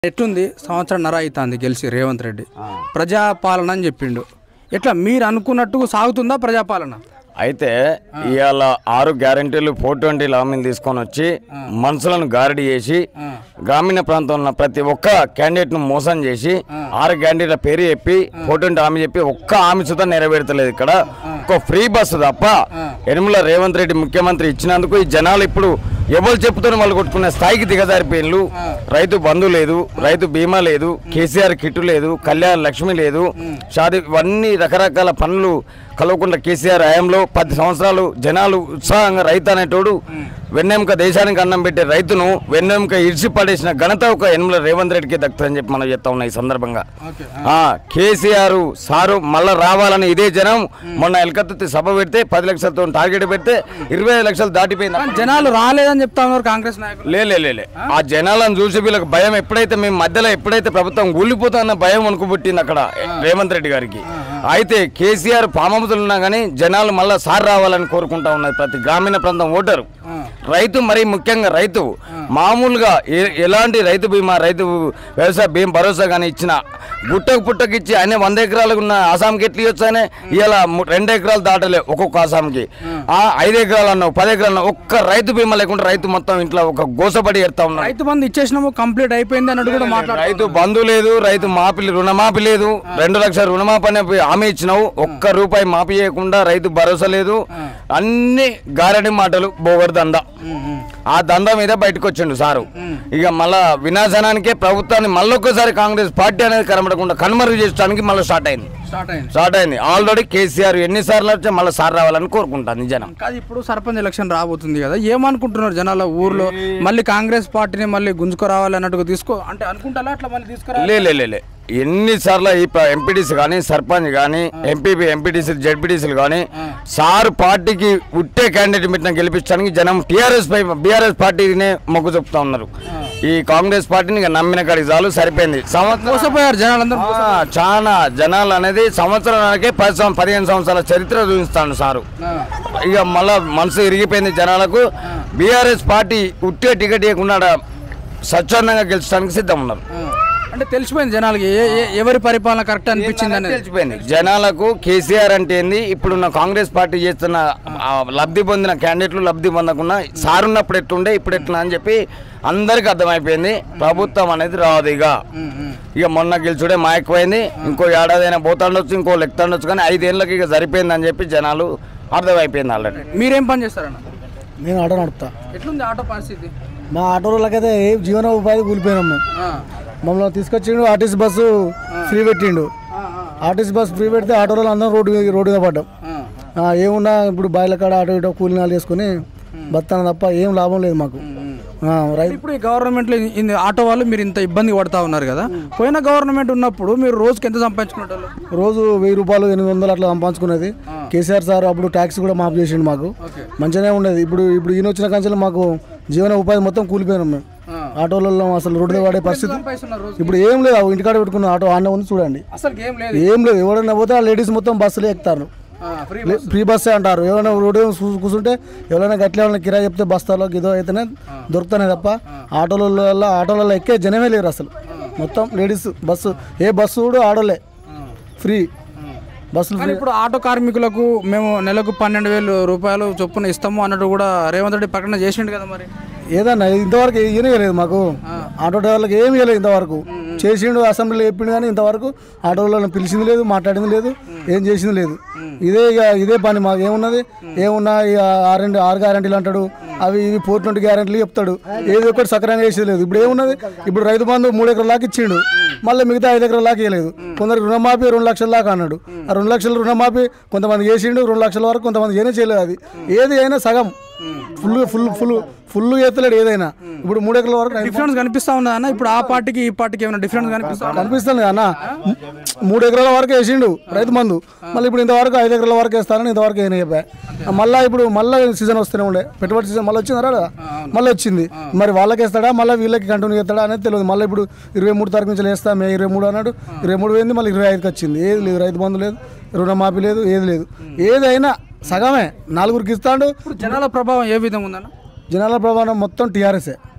ఎట్లుంది సంవత్సరంన్నర అవుతుంది గెలిచి రేవంత్ రెడ్డి ప్రజాపాలన అని చెప్పిండు. ఎట్లా మీరు అనుకున్నట్టు సాగుతుందా ప్రజాపాలన? అయితే ఇవాళ 6 గ్యారెంటీలు 420 హామీలు తీసుకొని వచ్చి మనుషులను గారడీ చేసి గ్రామీణ ప్రాంతంలో ప్రతి ఒక్క క్యాండిడేట్ను మోసం చేసి 6 గ్యారెంటీల పేరు చెప్పి 420 హామీ చెప్పి ఒక్క హామీ సుధా నెరవేర్చలేదు. ఇక్కడ ఒక ఫ్రీ బస్సు తప్ప యనమల రేవంత్ రెడ్డి ముఖ్యమంత్రి ఇచ్చినందుకు ఈ జనాలు ఇప్పుడు ఎవరు చెప్పుతూనే వాళ్ళు కొట్టుకునే స్థాయికి దిగజారిపోయిన్లు. రైతు బంధు లేదు, రైతు బీమా లేదు, కేసీఆర్ కిట్టు లేదు, కళ్యాణ లక్ష్మి లేదు, షాది ఇవన్నీ రకరకాల పనులు కలవకుండా కేసీఆర్ హయాంలో 10 సంవత్సరాలు జనాలు ఉత్సాహంగా రైతు అనేటోడు వెన్నెముక దేశానికి అన్నం పెట్టే రైతును వెన్నెముక ఇడిచి పడేసిన ఘనత ఒక యనమల రేవంత్ రెడ్డికి దక్కుతుందని చెప్పి మనం చెప్తా ఉన్నాం. ఈ సందర్భంగా కేసీఆర్ సారు మళ్ళా రావాలని ఇదే జనం మొన్న ఎలకత్తి సభ పెడితే 10 లక్షలతో టార్గెట్ పెడితే 25 లక్షలు దాటిపోయింది. జనాలు రాలేదని చెప్తా ఉన్నారు కాంగ్రెస్ నాయకులు. లే ఆ జనాలను చూసి వీళ్ళకి భయం ఎప్పుడైతే మేము మధ్యలో ఎప్పుడైతే ప్రభుత్వం కూలిపోతామన్న భయం అనుకుబుట్టింది అక్కడ రేవంత్ రెడ్డి గారికి. అయితే కేసీఆర్ పామముతులు ఉన్నా కానీ జనాలు మళ్ళీ సార్ రావాలని కోరుకుంటా ఉన్నది ప్రతి గ్రామీణ ప్రాంతం ఓటరు. రైతు మరీ ముఖ్యంగా రైతు మామూలుగా ఎలాంటి రైతు బీమా రైతు వ్యవసాయ బీమా భరోసా కానీ ఇచ్చిన గుట్టకు పుట్టకు ఇచ్చి ఆయన 100 ఎకరాలకు ఉన్న ఆసాంకి ఎట్లు ఇవ్వచ్చానే ఇవాళ 2 ఎకరాలు దాటలే ఒక్కొక్క ఆసాంకి. 5 ఎకరాలు అన్నావు 10 ఎకరాలు అన్నావు ఒక్క రైతు బీమా లేకుండా రైతు మొత్తం ఇంట్లో ఒక గోసపడి ఎడతా ఉన్నాడు. రైతు బంధు ఇచ్చేసినాము కంప్లీట్ అయిపోయింది అన్నట్టు కూడా మాట్లాడు. రైతు బంధు లేదు, రైతు రుణమాఫీ లేదు. 2 లక్షల రుణమాఫీ అనే హామీ ఇచ్చినావు, ఒక్క రూపాయి మాఫీ చేయకుండా రైతు భరోసా లేదు. అన్ని గారడి మాటలు బోగర్ దందా. ఆ దందా మీద బయటకు వచ్చిండు సారు. ఇక మళ్ళా వినాశనానికే ప్రభుత్వాన్ని మళ్ళొక్కసారి కాంగ్రెస్ పార్టీ అనేది కనబడకుండా కనుమరుగు చేయడానికి మళ్ళీ స్టార్ట్ అయింది. ఆల్రెడీ కేసీఆర్ ఎన్నిసార్లు వచ్చా మళ్ళీ సార్ రావాలని కోరుకుంటాను జనం. కాదు ఇప్పుడు సర్పంచ్ ఎలక్షన్ రాబోతుంది కదా, ఏమనుకుంటున్నారు జనాల ఊర్లో? మళ్ళీ కాంగ్రెస్ పార్టీని మళ్ళీ గుంజుకురావాలి అన్నట్టుగా అనుకుంటారా? అట్లా మళ్ళీ తీసుకురా ఎన్నిసార్లు ఈ ఎంపీటీసీ కానీ సర్పంచ్ కానీ ఎంపీటీసీ జెడ్పీటీసీలు కానీ సార్ పార్టీకి ఉట్టే క్యాండిడేట్ పెట్టిన గెలిపించడానికి జనం బీఆర్ఎస్ పార్టీనే మొగ్గు చెప్తా ఉన్నారు. ఈ కాంగ్రెస్ పార్టీని నమ్మిన కాడికి చాలు సరిపోయింది. చాలా జనాలు అనేది సంవత్సరానికే 15 సంవత్సరాల చరిత్ర చూపిస్తాను సారు. ఇక మళ్ళా మనసు ఇరిగిపోయింది జనాలకు. బీఆర్ఎస్ పార్టీ ఉట్టే టికెట్ ఇవ్వకుండా స్వచ్ఛందంగా గెలిచడానికి సిద్ధం ఉన్నారు. అంటే తెలిసిపోయింది జనాలకి ఎవరి పరిపాలన కరెక్ట్ అనిపించింది అని తెలిసిపోయింది జనాలకు. కేసీఆర్ అంటే ఏంది, ఇప్పుడున్న కాంగ్రెస్ పార్టీ చేస్తున్న లబ్ధి పొందిన క్యాండిడేట్లు లబ్ధి పొందకుండా సార్ ఉన్నప్పుడు ఎట్లుండే ఇప్పుడు ఎట్లా అని చెప్పి అందరికి అర్థమైపోయింది. ప్రభుత్వం అనేది రాదు. ఇక మొన్న గెలిచుడే మా ఎక్కువైంది. ఇంకో ఏడాది అయినా పోతాండొచ్చు, ఇంకో లెక్తాండొచ్చు, కానీ 5 ఏళ్ళకి ఇక సరిపోయింది అని చెప్పి జనాలు అర్థమైపోయింది ఆల్రెడీ. మీరేం పని చేస్తారన్న? నేను ఆటో నడుపుతా. ఎట్లుంది ఆటో పరిస్థితి? మా ఆటోలకైతే ఏ జీవన ఉపాధి కూలిపోయినాం మేము. మమ్మల్ని తీసుకొచ్చిండు, ఆర్టీసీ బస్సు ఫ్రీ పెట్టిండు. ఆర్టీసీ బస్సు ఫ్రీ పెడితే ఆటోలో అందరం రోడ్డుగా పడ్డాం. ఏమున్నా ఇప్పుడు బాయిల కాడ ఆటో ఇటో కూలినాలు వేసుకుని బతాను తప్ప ఏం లాభం లేదు మాకు. ఇప్పుడు ఈ గవర్నమెంట్లో ఆటో వాళ్ళు మీరు ఇంత ఇబ్బంది పడతా ఉన్నారు కదా, పోయిన గవర్నమెంట్ ఉన్నప్పుడు మీరు రోజుకి ఎంత సంపాదించుకున్నారు? రోజు 1000 రూపాయలు 800 అట్లా సంపాదించుకునేది. కేసీఆర్ సార్ అప్పుడు ట్యాక్స్ కూడా మాఫ్ చేసిండు, మాకు మంచిగానే ఉండేది. ఇప్పుడు ఈయన వచ్చిన కంచెలు మాకు జీవన ఉపాధి మొత్తం కూలిపోయినాం మేము. ఆటోలలో అసలు రోడ్డు మీద పడే పరిస్థితి ఇప్పుడు ఏం లేదు. ఇంటికాడ పెట్టుకున్న ఆటో ఆడ ఉంది చూడండి, ఏం లేదు. ఎవరైనా పోతే ఆ లేడీస్ మొత్తం బస్సులు ఎక్కుతారు, ఫ్రీ బస్సే అంటారు. ఎవరైనా రోడ్డు కూర్చుంటే ఎవరైనా గట్ల ఎవరైనా కిరాయి చెప్తే బస్తాలో గిదో అయితేనే దొరుకుతానే తప్ప ఆటోలలో ఎక్కే జనమే లేరు అసలు. మొత్తం లేడీస్ బస్సు, ఏ బస్సు కూడా ఆడోలే ఫ్రీ బస్సులు. ఇప్పుడు ఆటో కార్మికులకు మేము నెలకు 12,000 రూపాయలు చొప్పున ఇస్తాము అన్నట్టు కూడా రేవంత్ రెడ్డి ప్రకటన చేసిండు కదా. మరి ఏదన్నా ఇంతవరకు ఇవ్వలేదు మాకు. ఆటో డ్రైవర్లకు ఏమి ఇవ్వలేదు ఇంతవరకు. చేసిండు అసెంబ్లీలో చెప్పిండు కానీ ఇంతవరకు ఆటోలను పిలిచింది లేదు, మాట్లాడింది లేదు, ఏం చేసింది లేదు. ఇదే పని మాకు. ఏమున్నా 6 గ్యారెంటీలు అంటాడు, అవి ఇవి 420 గ్యారెంటీలు చెప్తాడు, ఏది ఒకటి సక్రంగా చేసేది లేదు. ఇప్పుడు ఏమున్నది, ఇప్పుడు రైతు బంధు 3 ఎకరాల దాకా ఇచ్చిండు, మళ్ళీ మిగతా 5 ఎకరాల దాకా ఇవ్వలేదు. కొందరికి రుణమాఫీ 2 లక్షల దాకా అన్నాడు. ఆ 2 లక్షల రుణమాఫీ కొంతమంది చేసిండు, 2 లక్షల వరకు కొంతమంది చేయలేదు. అది ఏది అయినా సగం ఫుల్ ఎత్తలేడు ఏదైనా. ఇప్పుడు 3 ఎకరాల వరకు డిఫరెన్స్ కనిపిస్తా ఉందా అన్న? ఇప్పుడు ఆ పార్టీకి ఈ పార్టీకి ఏమైనా డిఫరెన్స్ కనిపిస్తుంది అన్న? 3 ఎకరాల వరకు వేసిండు రైతు మందు, మళ్ళీ ఇప్పుడు ఇంతవరకు 5 ఎకరాల వరకు వేస్తానని ఇంతవరకు ఏమైనా చెప్పా. మళ్ళీ సీజన్ వస్తూనే ఉండే, పెట్టుబడి సీజన్ మళ్ళీ వచ్చిందా? మళ్ళీ వచ్చింది. మరి వాళ్ళకి వేస్తాడా మళ్ళీ వీళ్ళకి కంటిన్యూ చేస్తాడా అనేది తెలియదు. మళ్ళీ ఇప్పుడు 23 తారీఖు నుంచి వేస్తా, మే 23 అన్నాడు, 23 పోయింది, మళ్ళీ 25కి వచ్చింది. ఏది లేదు, రైతు బంధు లేదు, రుణమాఫీ లేదు, ఏది లేదు. ఏదైనా సగమే, 4గురికి ఇస్తాడు. జనాల ప్రభావం ఏ విధంగా ఉందన్న? జనాల ప్రభావం మొత్తం టీఆర్ఎస్ఏ.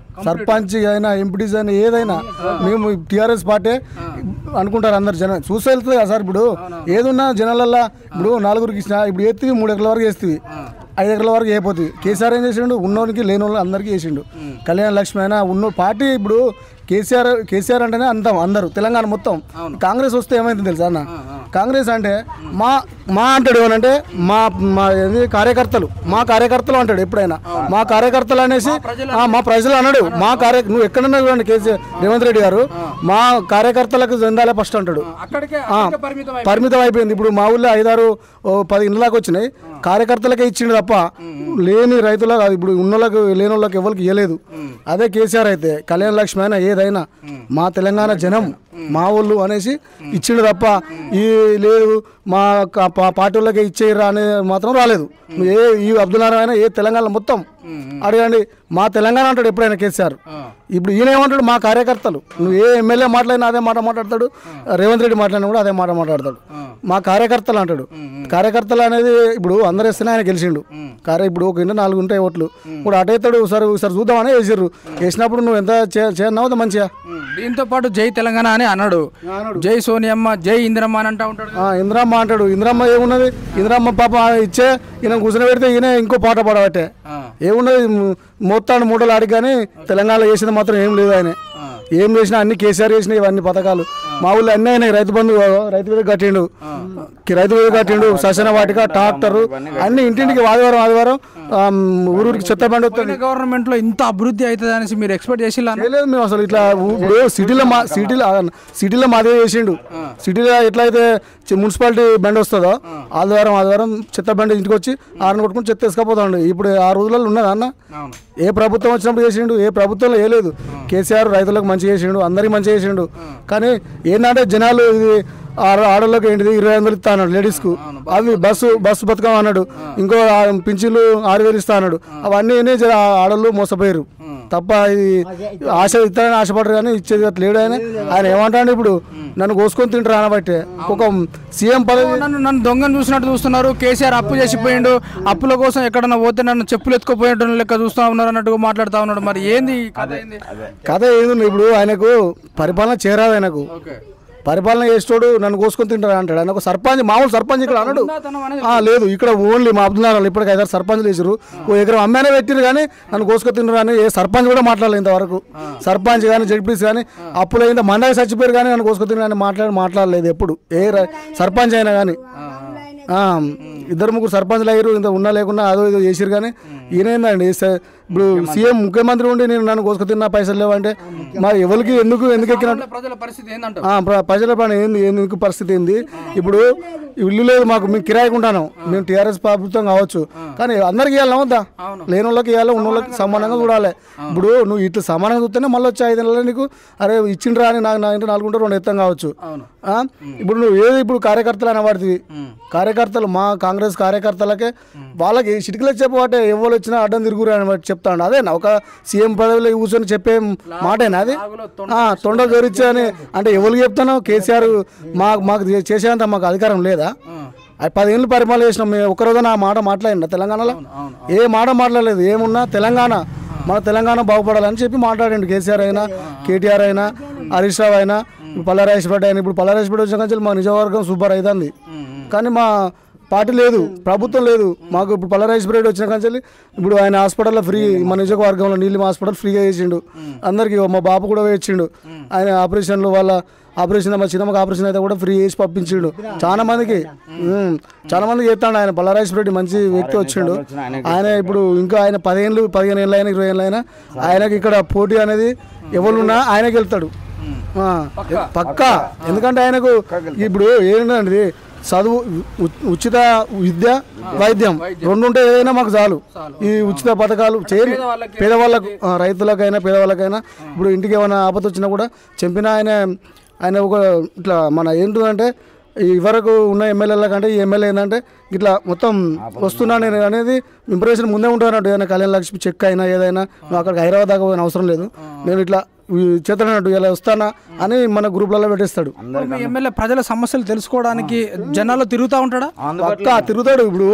సర్పంచ్ అయినా ఎంపీటీస్ అయినా ఏదైనా మేము టీఆర్ఎస్ పార్టీ అనుకుంటారు అందరు జనం చూసి వెళ్తుంది కదా సార్. ఇప్పుడు ఏదున్నా జనాలల్లో ఇప్పుడు 4గురికి ఇచ్చిన ఇప్పుడు ఎత్తివి 3 ఎకరాల వరకు వేస్తుంది, 5 ఎకరాల వరకు అయిపోతుంది. కేసీఆర్ ఏం చేసిండు, ఉన్నోనికి లేని వాళ్ళు అందరికీ చేసిండు. కళ్యాణ లక్ష్మి అయినా ఉన్న పార్టీ ఇప్పుడు కేసీఆర్ అంటేనే అందరూ తెలంగాణ మొత్తం. కాంగ్రెస్ వస్తే ఏమైంది తెలుసా అన్న, కాంగ్రెస్ అంటే మా అంటాడు ఏమనంటే మా కార్యకర్తలు అంటాడు ఎప్పుడైనా. మా కార్యకర్తలు అనేసి మా ప్రజలు అన్నాడు. నువ్వు ఎక్కడన్నా చూడండి కేసీఆర్ రేవంత్ రెడ్డి గారు మా కార్యకర్తలకు చెందాలే ఫస్ట్ అంటాడు. పరిమితం అయిపోయింది. ఇప్పుడు మా ఊళ్ళో 5-6-10 ఇండ్ల దాకా వచ్చినాయి, కార్యకర్తలకే ఇచ్చిండు తప్ప లేని రైతులకు ఇప్పుడు ఉన్నోళ్ళకి లేని వాళ్ళకి ఎవరికి ఇవ్వలేదు. అదే కేసీఆర్ అయితే కళ్యాణ లక్ష్మి అయినా ఏదైనా మా తెలంగాణ జనం మా వాళ్ళు అనేసి ఇచ్చిండు తప్ప ఈ లేదు మా పార్టీ వాళ్ళకే ఇచ్చేయరా అనేది మాత్రం రాలేదు. ఈ అబ్దుల్ నారాయణ ఏ తెలంగాణ మొత్తం అడగండి మా తెలంగాణ అంటాడు ఎప్పుడైనా కేసీఆర్. ఇప్పుడు ఈయన ఏమంటాడు మా కార్యకర్తలు. నువ్వు ఏ ఎమ్మెల్యే మాట్లాడినా అదే మాట మాట్లాడతాడు, రేవంత్ రెడ్డి మాట్లాడినా కూడా అదే మాట మాట్లాడతాడు. మా కార్యకర్తలు అంటాడు. కార్యకర్తలు అనేది ఇప్పుడు అందరు వేస్తేనే ఆయన గెలిచిండు. ఇప్పుడు ఒక 4 ఉంటాయి ఓట్లు, ఇప్పుడు అటైతాడు. ఒకసారి చూద్దామని వేసిర్రు. వేసినప్పుడు నువ్వు ఎంత చేయన్నావు మంచిగా. దీంతో పాటు జై తెలంగాణ అని అన్నాడు, జై సోనియమ్మ, జై ఇందిరమ్మ అని అంటా ఉంటాడు. ఇందిరమ్మ అంటాడు. ఇందిరమ్మ ఏమున్నది, ఇందిరమ్మ పాప ఇచ్చే ఈయన కూర్చొని పెడితే ఈయన ఇంకో పాట పాడబట్టే ఏమున్నది. మొత్తాన్ని మూటలు ఆడి కానీ తెలంగాణలో చేసింది మాత్రం ఏం లేదు. ఆయన ఏం చేసినా అన్ని కేసీఆర్ చేసినాయి. ఇవన్నీ పథకాలు మా ఊళ్ళో అన్నీ అయినాయి. రైతు బంధు రైతు మీద కట్టిండు, శ్మశాన వాటిక, ట్రాక్టరు అన్ని ఇంటింటికి ఆదివారం ఊరికి చెత్త బండి వస్తుంది. గవర్నమెంట్ లో ఇంత అభివృద్ధి అవుతుంది అనేసి మీరు ఎక్స్పెక్ట్ చేసి లేదు. మేము అసలు ఇట్లా ఇప్పుడు సిటీలో మాదే చేసిండు. సిటీలో ఎట్లయితే మున్సిపాలిటీ బండి వస్తుందో ఆదివారం చెత్త బండి ఇంటికి వచ్చి ఆరని కొట్టుకుని చెత్త తీసుకపోతాడు. ఇప్పుడు ఆ రోజులలో ఉన్నదా అన్న? ఏ ప్రభుత్వం వచ్చినప్పుడు చేసిండు, ఏ ప్రభుత్వంలో ఏ లేదు. కేసీఆర్ రైతులకు మంచి చేసిండు, అందరికి మంచి చేసిండు. కానీ ఏంటంటే జనాలు ఇది ఆడోళ్ళకి ఏంటిది 2500 ఇస్తా అన్నాడు లేడీస్కు, అవి బస్సు బతుకం అన్నాడు, ఇంకో పింఛన్లు 6000 ఇస్తా అన్నాడు. అవన్నీ ఆడోళ్ళు మోసపోయారు తప్ప ఇది ఇస్తారని ఆశపడరు కానీ ఇచ్చేది లేడు. ఆయన ఏమంటాడు ఇప్పుడు నన్ను కోసుకొని తింటారు అనబట్టే ఒక సీఎం పదవి. నన్ను దొంగను చూసినట్టు చూస్తున్నారు. కేసీఆర్ అప్పు చేసిపోయిండు, అప్పుల కోసం ఎక్కడన్నా పోతే నన్ను చెప్పులు ఎత్తుకుపోయేట లెక్క చూస్తా ఉన్నారు అన్నట్టుగా మాట్లాడుతూ ఉన్నాడు. మరి ఏంది కథ ఏంది? ఇప్పుడు ఆయనకు పరిపాలన చేరాదు. ఆయనకు పరిపాలన చేసేటోడు నన్ను కోసుకొని తింటారు అంటాడు. ఆయన ఒక సర్పంచ్, మామూలు సర్పంచ్ ఇక్కడ అన్నాడు. లేదు ఇక్కడ ఓన్లీ మా అబ్దుల్ నారాయణ ఇప్పటికి 5 సర్పంచ్లు వేసారు. ఓ ఎకరం అమ్మాయినే పెట్టిరు కానీ నన్ను కోసుకొని తింటారు అని ఏ సర్పంచ్ కూడా మాట్లాడలేదు ఇంతవరకు. సర్పంచ్ కానీ జడ్పీస్ కానీ అప్పులు అయిందా మండలి చచ్చిపోయారు కానీ నన్ను కోసుకొని తింటారు అని మాట్లాడలేదు ఎప్పుడు ఏ సర్పంచ్ అయినా కానీ. 2-3 సర్పంచ్లు అయ్యారు, ఇంత ఉన్నా లేకున్నా అదో ఇదో చేసిరు. కానీ ఈయనేందండి ఇప్పుడు సీఎం ముఖ్యమంత్రి ఉండి నేను నన్ను కోసుకు తిన్నా పైసలు లేవంటే మరి ఎవరికి ఎందుకు ఎక్కినట్టు ప్రజల పరిస్థితి ఏంటంటే ప్రజల పని ఎందుకు పరిస్థితి ఏంది? ఇప్పుడు ఇల్లు లేదు మాకు, మేము కిరాయికి ఉంటాను, మేము టీఆర్ఎస్ ప్రభుత్వం కావచ్చు కానీ అందరికి ఇవ్వాలి వద్దా? లేని వాళ్ళకి ఇవ్వాలి, ఉన్న వాళ్ళకి సమానంగా చూడాలి. ఇప్పుడు నువ్వు ఇట్లా సమానంగా చూస్తేనే మళ్ళీ వచ్చి 5 నెలలు నీకు అరే ఇచ్చిండ్రా అని నాకు నా ఇంటి 4 గుంటలు 2 ఎత్తం కావచ్చు. ఇప్పుడు నువ్వు ఏది ఇప్పుడు కార్యకర్తలు అనబడుతుంది. కార్యకర్తలు మా కాంగ్రెస్ కార్యకర్తలకే వాళ్ళకి చిటికలకు చెప్పబట్టే ఎవరు వచ్చినా అడ్డం తిరుగురు అని చెప్తాడు. అదేనా ఒక సీఎం పదవిలో కూర్చొని చెప్పే మాటేనా అది? తొండ జోరిచ్చా అని అంటే ఎవరికి చెప్తాను? కేసీఆర్ మాకు చేసేంత మాకు అధికారం లేదా? 10 ఏళ్ళు పరిపాలన చేసినాం. మేము ఒక్కరోజు ఆ మాట మాట్లాడినా తెలంగాణలో? ఏ మాట మాట్లాడలేదు. ఏమున్నా మన తెలంగాణ బాగుపడాలని చెప్పి మాట్లాడండి. కేసీఆర్ అయినా, కేటీఆర్ అయినా, హరీష్ రావు అయినా, పల్లారాజపేట అయినా. ఇప్పుడు పల్లారాజపేట వచ్చిన కంచెలు మా నిజవర్గం సూపర్ అవుతుంది కానీ మా పార్టీ లేదు, ప్రభుత్వం లేదు మాకు. ఇప్పుడు పల్లారాజపేట వచ్చిన కంచెలు ఇప్పుడు ఆయన హాస్పిటల్లో ఫ్రీ, మన నిజవర్గంలో నీలిమ హాస్పిటల్ ఫ్రీగా వేసిండు అందరికీ. మా బాబు కూడా వేయించిండు. ఆయన ఆపరేషన్లు వాళ్ళ ఆపరేషన్ మా చిన్నమ్మకి ఆపరేషన్ అయితే కూడా ఫ్రీ చేసి పంపించిండు. చాలా మందికి చేస్తాడు ఆయన. పల్లారాజపేట మంచి వ్యక్తి వచ్చిండు ఆయన. ఇప్పుడు ఇంకా ఆయన 15 ఏళ్ళు అయినా 20 ఏళ్ళు అయినా ఆయనకి ఇక్కడ పోటీ అనేది ఎవరున్నా ఆయనకి వెళ్తాడు పక్కా. ఎందుకంటే ఆయనకు ఇప్పుడు ఏంటంటే చదువు, ఉచిత విద్య, వైద్యం 2 ఉంటే ఏదైనా మాకు చాలు. ఈ ఉచిత పథకాలు చేయండి పేదవాళ్ళకు, రైతులకైనా పేదవాళ్ళకైనా. ఇప్పుడు ఇంటికి ఏమైనా ఆపద వచ్చినా కూడా చంపిన ఆయన ఒక ఇట్లా మన ఏంటంటే ఈ వరకు ఉన్న ఎమ్మెల్యేల కంటే ఈ ఎమ్మెల్యే ఏంటంటే ఇట్లా మొత్తం వస్తున్నా నేను అనేది ఇంప్రెషన్ ముందే ఉంటానంటే. ఏదైనా కళ్యాణ లక్ష్మి చెక్ అయినా ఏదైనా నువ్వు అక్కడికి హైదరాబాద్ దాకా పోయిన అవసరం లేదు. నేను ఇట్లా చేతనట్టు ఇలా వస్తానా అని మన గ్రూప్లలో పెట్టేస్తాడు. మీ ఎమ్మెల్యే ప్రజల సమస్యలు తెలుసుకోవడానికి జనాల్లో తిరుగుతూ ఉంటాడా? పక్కా తిరుగుతాడు. ఇప్పుడు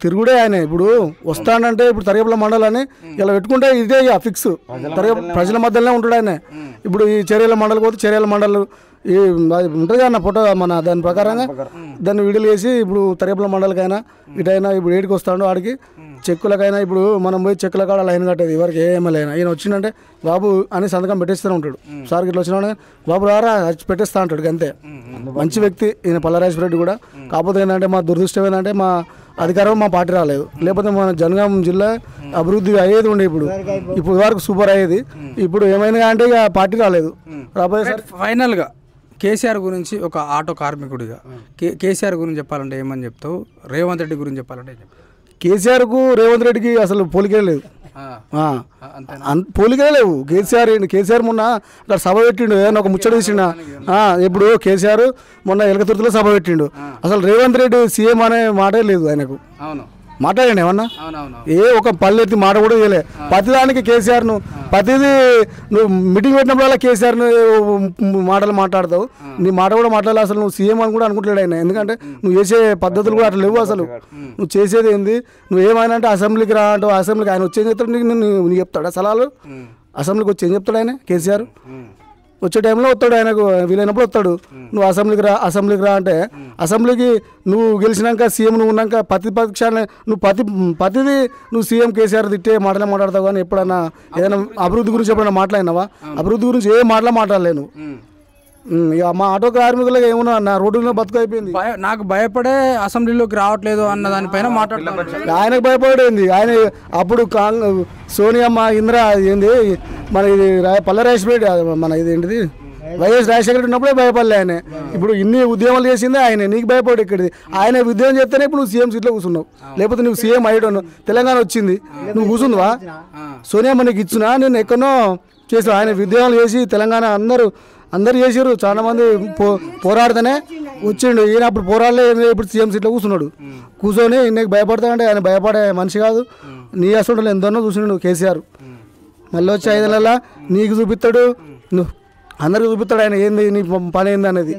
తిరుగుడే ఆయన. ఇప్పుడు వస్తానంటే ఇప్పుడు తరిగపల మండలాన్ని ఇలా పెట్టుకుంటే ఇదే ఫిక్స్. ప్రజల మధ్యలోనే ఉంటాడు ఆయన. ఇప్పుడు ఈ చర్యల మండలి పోతే చర్యల మండలు ఈ ఉంటుంది అన్న ఫోటో మన దాని ప్రకారంగా దాన్ని వీడియోలు వేసి ఇప్పుడు తరిగపల మండలికైనా ఇటైనా ఇప్పుడు ఏడికి వస్తాడు ఆడికి చెక్కులకైనా ఇప్పుడు మనం పోయి చెక్కుల కాడ లైన్ కట్టేది ఎవరికి ఏ ఎమ్మెల్యే అయినా ఈయన వచ్చిందంటే బాబు అని సంతకం పెట్టేస్తూనే ఉంటాడు. సార్ ఇట్లా వచ్చినా బాబు రారా పెట్టేస్తా అంటాడు. అంతే మంచి వ్యక్తి ఈయన పల్లరాజేశ్వర రెడ్డి కూడా. కాకపోతే ఏంటంటే మా దురదృష్టం ఏంటంటే మా అధికారం మా పార్టీ రాలేదు. లేకపోతే మన జనగాం జిల్లా అభివృద్ధి అయ్యేది ఉండే. ఇప్పుడు వరకు సూపర్ అయ్యేది. ఇప్పుడు ఏమైనా అంటే ఇక పార్టీ రాలేదు. రాబోయేసారి ఫైనల్గా కేసీఆర్ గురించి ఒక ఆటో కార్మికుడిగా కేసీఆర్ గురించి చెప్పాలంటే ఏమని చెప్తావు? రేవంత్ రెడ్డి గురించి చెప్పాలంటే ఏం చెప్తావు? కేసీఆర్కు రేవంత్ రెడ్డికి అసలు పోలికే లేదు. పోలికే లేవు. కేసీఆర్ మొన్న అక్కడ సభ పెట్టిండు. ఏదైనా ఒక ముచ్చట తీసిండ. ఇప్పుడు కేసీఆర్ మొన్న ఎలకతుర్తిలో సభ పెట్టిండు. అసలు రేవంత్ రెడ్డి సీఎం అనే మాటే లేదు ఆయనకు. మాట్లాడండి ఏమన్నా ఏ ఒక పల్లెత్తి మాట కూడా చేయలే. ప్రతిదానికి కేసీఆర్ను ప్రతిదీ నువ్వు మీటింగ్ పెట్టినప్పుడు కేసీఆర్ను మాటలు మాట్లాడతావు. నీ మాట కూడా మాట్లాడాలి. అసలు నువ్వు సీఎం అని కూడా అనుకుంటలేడు ఆయన. ఎందుకంటే నువ్వు చేసే పద్ధతులు కూడా అట్లా లేవు. అసలు నువ్వు చేసేది ఏంది? నువ్వు ఏమైనా అంటే అసెంబ్లీకి రా అంటావు. అసెంబ్లీకి ఆయన వచ్చి ఏం చెప్తాడు? నీకు చెప్తాడా సలహాలు? అసెంబ్లీకి వచ్చి ఏం చెప్తాడు ఆయన? కేసీఆర్ వచ్చే టైంలో వస్తాడు. ఆయనకు వీలైనప్పుడు వస్తాడు. నువ్వు అసెంబ్లీకి రా అంటే అసెంబ్లీకి నువ్వు గెలిచినాక సీఎం నువ్వు ఉన్నాక ప్రతిపక్షాన్ని నువ్వు ప్రతిదీ నువ్వు సీఎం కేసీఆర్ తిట్టే మాటలే మాట్లాడతావు. కానీ ఎప్పుడన్నా ఏదైనా అభివృద్ధి గురించి ఎప్పుడైనా మాట్లాడినావా? అభివృద్ధి గురించి ఏ మాటలు మాట్లాడలేను. ఇక మా ఆటో కార్మికులకు ఏమన్నా నా రోడ్డులో బతుకు అయిపోయింది. నాకు భయపడే అసెంబ్లీలోకి రావట్లేదు అన్న దానిపైన మాట్లాడుతున్నాను. ఆయనకు భయపడేది ఆయన అప్పుడు సోనియమ్మ ఇందిరా ఏంది మన ఇది పల్లరాజేశ్వర మన ఇది ఏంటిది వైఎస్ రాజశేఖర ఉన్నప్పుడే భయపడలే ఆయన. ఇప్పుడు ఇన్ని ఉద్యమాలు చేసిందే ఆయన. నీకు భయపడి ఇక్కడిది ఆయన ఉద్యమం చేస్తేనే ఇప్పుడు నువ్వు సీఎం సీట్లో కూర్చున్నావు. లేకపోతే నువ్వు సీఎం అయ్యాడు. తెలంగాణ వచ్చింది నువ్వు కూర్చుందివా? సోనియమ్మ నీకు ఇచ్చినా నేను ఎక్కడో చేసావు. ఆయన ఉద్యమాలు చేసి తెలంగాణ అందరు చేసారు. చాలా మంది పోరాడితేనే వచ్చిండు. ఈయన అప్పుడు పోరాడలే. ఇప్పుడు సీఎం సీట్లో కూర్చొని నీకు భయపడతానంటే ఆయన భయపడే మనిషి కాదు. నీ అసలు ఎంతనో చూసిండు కేసీఆర్. మళ్ళీ వచ్చి 5 నెలల నీకు చూపిస్తాడు, నువ్వు అందరికి చూపిస్తాడు ఆయన ఏంది నీ పని ఏంది అనేది.